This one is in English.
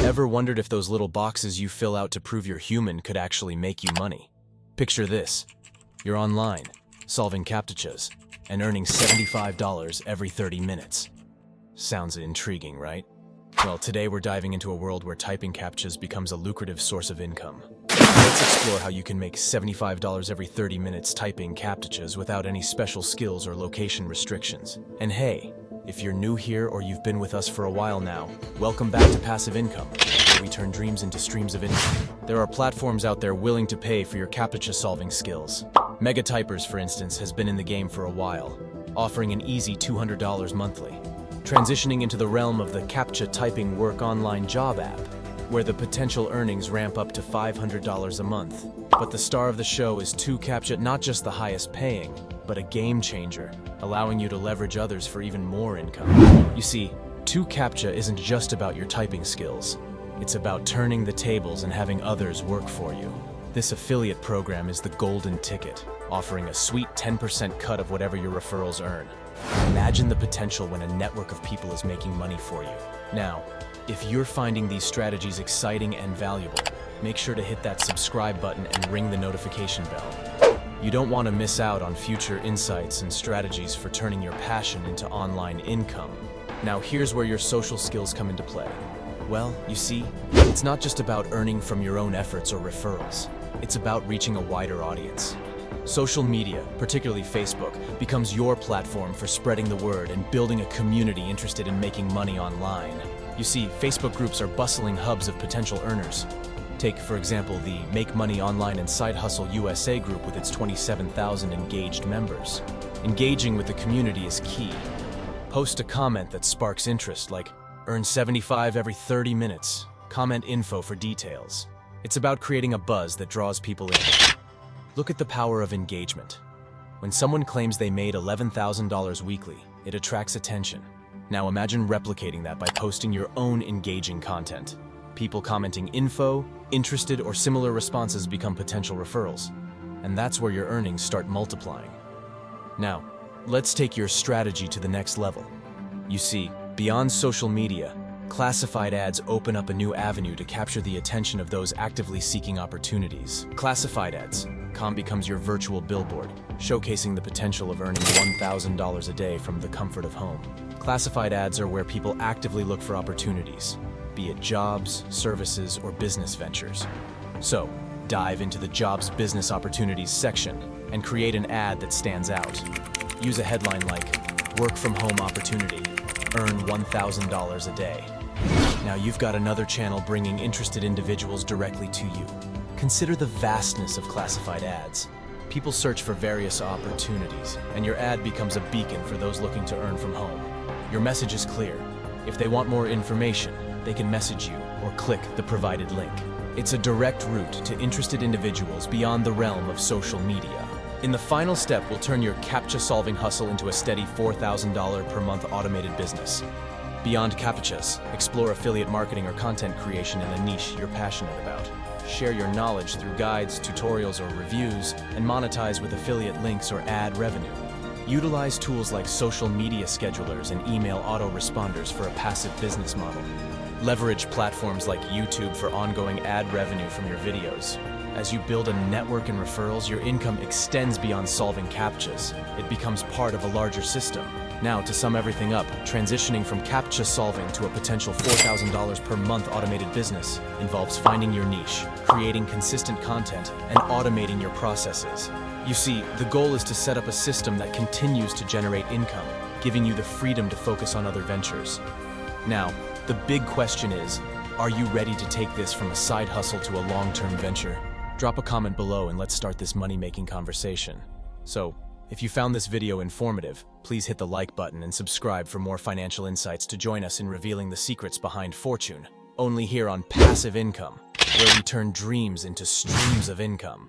Ever wondered if those little boxes you fill out to prove you're human could actually make you money? Picture this. You're online, solving Captchas, and earning $75 every 30 minutes. Sounds intriguing, right? Well, today we're diving into a world where typing Captchas becomes a lucrative source of income. Let's explore how you can make $75 every 30 minutes typing Captchas without any special skills or location restrictions. And hey, if you're new here or you've been with us for a while now, welcome back to Passive Income, where we turn dreams into streams of income. There are platforms out there willing to pay for your Captcha-solving skills. Mega Typers, for instance, has been in the game for a while, offering an easy $200 monthly. Transitioning into the realm of the Captcha typing work online job app, where the potential earnings ramp up to $500 a month. But the star of the show is 2Captcha, not just the highest paying, but a game changer, allowing you to leverage others for even more income. You see, 2Captcha isn't just about your typing skills. It's about turning the tables and having others work for you. This affiliate program is the golden ticket, offering a sweet 10% cut of whatever your referrals earn. Imagine the potential when a network of people is making money for you. Now, if you're finding these strategies exciting and valuable, make sure to hit that subscribe button and ring the notification bell. You don't want to miss out on future insights and strategies for turning your passion into online income. Now here's where your social skills come into play. Well, you see, it's not just about earning from your own efforts or referrals. It's about reaching a wider audience. Social media, particularly Facebook, becomes your platform for spreading the word and building a community interested in making money online. You see, Facebook groups are bustling hubs of potential earners. Take, for example, the Make Money Online and Side Hustle USA group with its 27,000 engaged members. Engaging with the community is key. Post a comment that sparks interest, like, earn 75 every 30 minutes. Comment info for details. It's about creating a buzz that draws people in. Look at the power of engagement. When someone claims they made $11,000 weekly, it attracts attention. Now imagine replicating that by posting your own engaging content. People commenting info, interested, or similar responses become potential referrals. And that's where your earnings start multiplying. Now, let's take your strategy to the next level. You see, beyond social media, classified ads open up a new avenue to capture the attention of those actively seeking opportunities. Classified ads.com becomes your virtual billboard, showcasing the potential of earning $1,000 a day from the comfort of home. Classified ads are where people actively look for opportunities, be it jobs, services, or business ventures. So, dive into the Jobs Business Opportunities section and create an ad that stands out. Use a headline like, Work from Home Opportunity, earn $1,000 a day. Now you've got another channel bringing interested individuals directly to you. Consider the vastness of classified ads. People search for various opportunities, and your ad becomes a beacon for those looking to earn from home. Your message is clear. If they want more information, they can message you or click the provided link. It's a direct route to interested individuals beyond the realm of social media. In the final step, we'll turn your Captcha-solving hustle into a steady $4,000 per month automated business. Beyond Captchas, explore affiliate marketing or content creation in a niche you're passionate about. Share your knowledge through guides, tutorials, or reviews, and monetize with affiliate links or ad revenue. Utilize tools like social media schedulers and email autoresponders for a passive business model. Leverage platforms like YouTube for ongoing ad revenue from your videos. As you build a network and referrals, your income extends beyond solving Captchas. It becomes part of a larger system. Now, to sum everything up, transitioning from Captcha solving to a potential $4,000 per month automated business involves finding your niche, creating consistent content, and automating your processes. You see, the goal is to set up a system that continues to generate income, giving you the freedom to focus on other ventures. Now, the big question is, are you ready to take this from a side hustle to a long-term venture? Drop a comment below and let's start this money-making conversation. So, if you found this video informative, please hit the like button and subscribe for more financial insights to join us in revealing the secrets behind fortune, only here on Passive Income, where we turn dreams into streams of income.